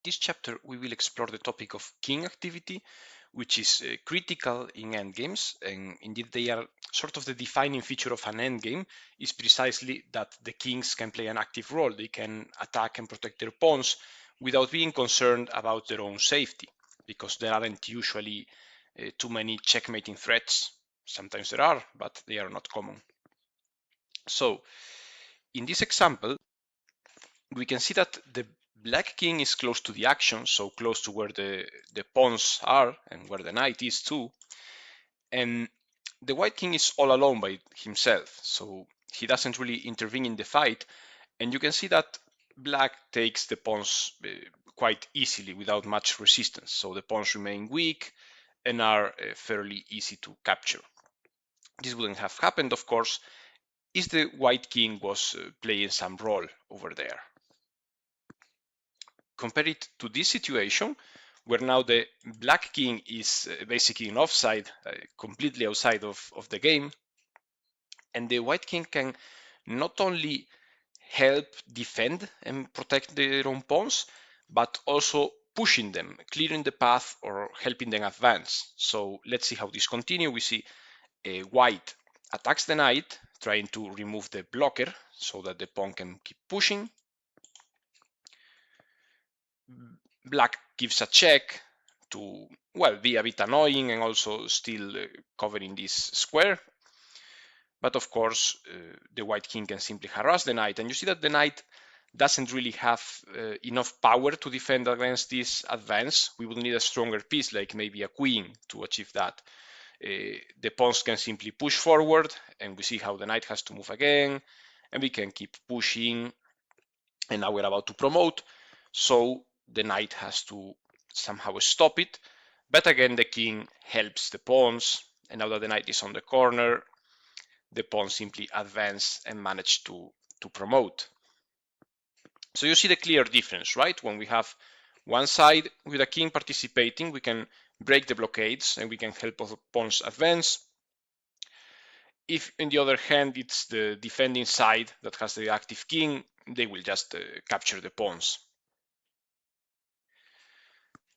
this chapter, we will explore the topic of king activity, which is critical in endgames, and indeed they are sort of the defining feature of an endgame is precisely that the kings can play an active role. They can attack and protect their pawns without being concerned about their own safety, because there aren't usually too many checkmating threats. Sometimes there are, but they are not common. So in this example, we can see that the black king is close to the action, so close to where the pawns are and where the knight is too. And the white king is all alone by himself, so he doesn't really intervene in the fight. And you can see that black takes the pawns quite easily without much resistance. So the pawns remain weak and are fairly easy to capture. This wouldn't have happened, of course, if the white king was playing some role over there. Compare it to this situation where now the black king is basically in offside, completely outside of the game, and the white king can not only help defend and protect their own pawns, but also pushing them, clearing the path or helping them advance. So let's see how this continues. We see white attacks the knight, trying to remove the blocker so that the pawn can keep pushing. Black gives a check to, well, be a bit annoying and also still covering this square. But of course, the white king can simply harass the knight. And you see that the knight doesn't really have enough power to defend against this advance. We will need a stronger piece, like maybe a queen, to achieve that. The pawns can simply push forward, and we see how the knight has to move again, and we can keep pushing. And now we're about to promote, so the knight has to somehow stop it. But again, the king helps the pawns, and now that the knight is on the corner, the pawns simply advance and manage to promote. So you see the clear difference, right? When we have one side with a king participating, we can break the blockades and we can help both pawns advance. If, on the other hand, it's the defending side that has the active king, they will just capture the pawns.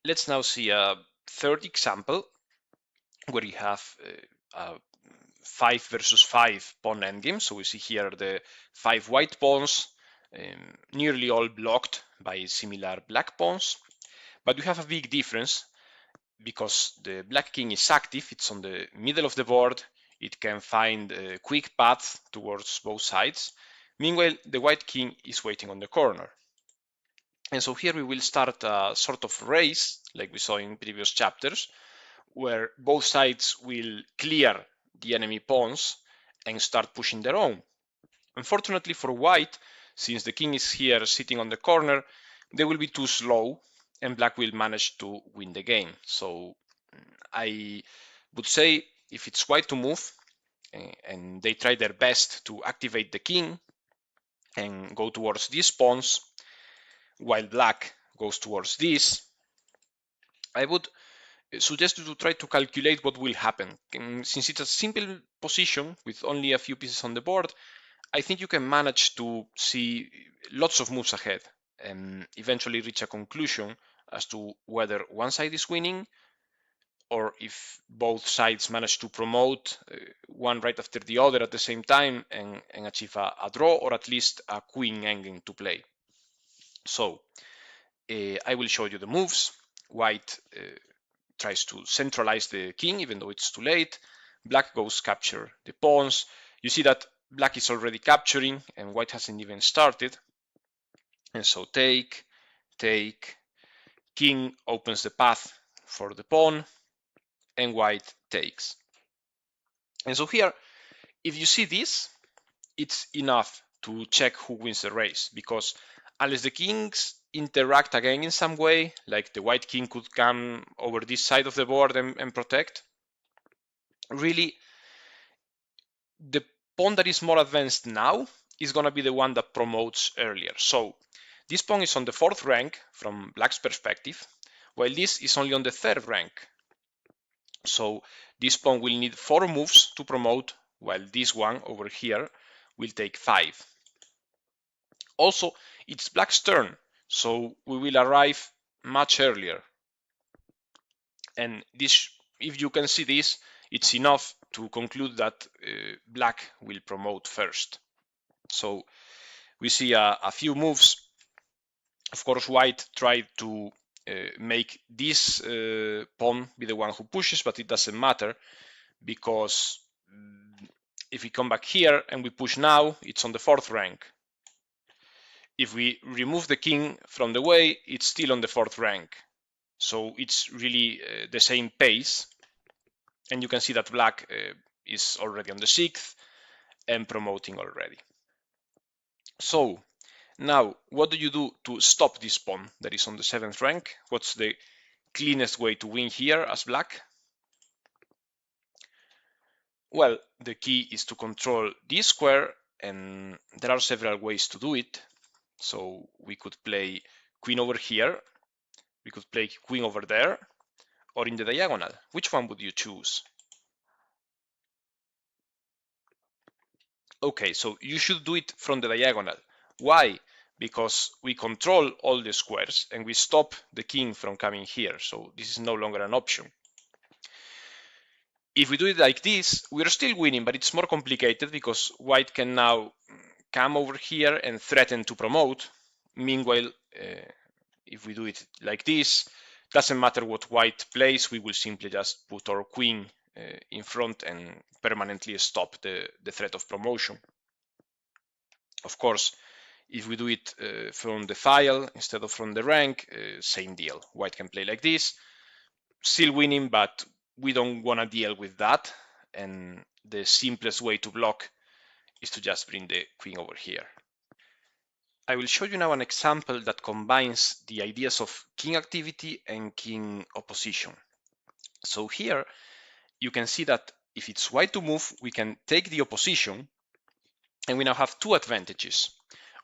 Let's now see a third example where you have a 5 versus 5 pawn endgame. So we see here the 5 white pawns, nearly all blocked by similar black pawns. But we have a big difference because the black king is active, it's on the middle of the board, it can find a quick path towards both sides. Meanwhile, the white king is waiting on the corner. And so here we will start a sort of race, like we saw in previous chapters, where both sides will clear the enemy pawns and start pushing their own. Unfortunately for white, since the king is here sitting on the corner, they will be too slow and black will manage to win the game. So I would say if it's white to move and they try their best to activate the king and go towards these pawns, while black goes towards this, I would suggest you to try to calculate what will happen. And since it's a simple position with only a few pieces on the board, I think you can manage to see lots of moves ahead and eventually reach a conclusion as to whether one side is winning or if both sides manage to promote one right after the other at the same time and achieve a draw or at least a queen endgame to play. So I will show you the moves. White tries to centralize the king even though it's too late. Black goes capture the pawns. You see that black is already capturing and white hasn't even started. And so take, king opens the path for the pawn and white takes. And so here, if you see this, it's enough to check who wins the race, because unless the kings interact again in some way, like the white king could come over this side of the board and protect, really the pawn that is more advanced now is going to be the one that promotes earlier. So this pawn is on the 4th rank from black's perspective, while this is only on the 3rd rank. So this pawn will need 4 moves to promote, while this one over here will take 5. Also, it's black's turn, so we will arrive much earlier. And this, if you can see this, it's enough to conclude that black will promote first. So we see a few moves. Of course, white tried to make this pawn be the one who pushes, but it doesn't matter because if we come back here and we push now, it's on the 4th rank. If we remove the king from the way, it's still on the 4th rank. So it's really the same pace. And you can see that black is already on the 6th and promoting already. So now, what do you do to stop this pawn that is on the 7th rank? What's the cleanest way to win here as black? Well, the key is to control this square, and there are several ways to do it. So we could play queen over here, we could play queen over there, or in the diagonal. Which one would you choose? Okay, so you should do it from the diagonal. Why? Because we control all the squares and we stop the king from coming here. So this is no longer an option. If we do it like this, we're still winning, but it's more complicated because white can now come over here and threaten to promote. Meanwhile, if we do it like this, doesn't matter what white plays, we will simply just put our queen in front and permanently stop the threat of promotion. Of course, if we do it from the file instead of from the rank, same deal. White can play like this, still winning, but we don't want to deal with that. And the simplest way to block is to just bring the queen over here. I will show you now an example that combines the ideas of king activity and king opposition. So here you can see that if it's white to move, we can take the opposition, and we now have two advantages.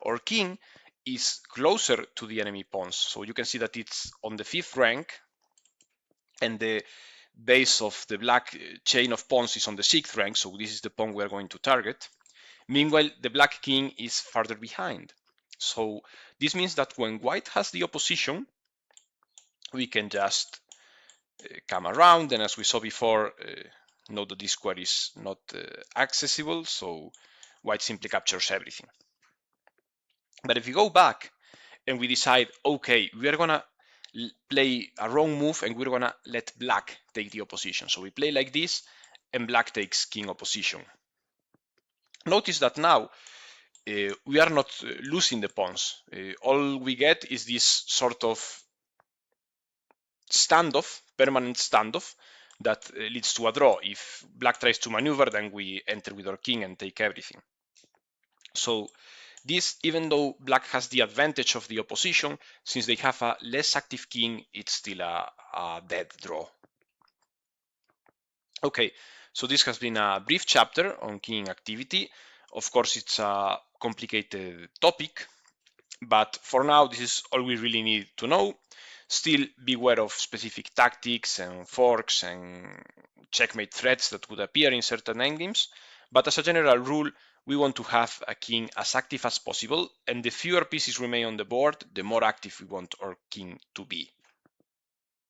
Our king is closer to the enemy pawns, so you can see that it's on the 5th rank, and the base of the black chain of pawns is on the 6th rank, so this is the pawn we're going to target. Meanwhile, the black king is farther behind. So this means that when white has the opposition, we can just come around, and as we saw before, note that this square is not accessible, so white simply captures everything. But if we go back and we decide, okay, we are gonna play a wrong move and we're gonna let black take the opposition. So we play like this and black takes king opposition. Notice that now we are not losing the pawns. All we get is this sort of standoff, permanent standoff, that leads to a draw. If black tries to maneuver, then we enter with our king and take everything. So this, even though black has the advantage of the opposition, since they have a less active king, it's still a dead draw. Okay, so this has been a brief chapter on king activity. Of course, it's a complicated topic, but for now, this is all we really need to know. Still beware of specific tactics and forks and checkmate threats that would appear in certain endgames. But as a general rule, we want to have a king as active as possible, and the fewer pieces remain on the board, the more active we want our king to be.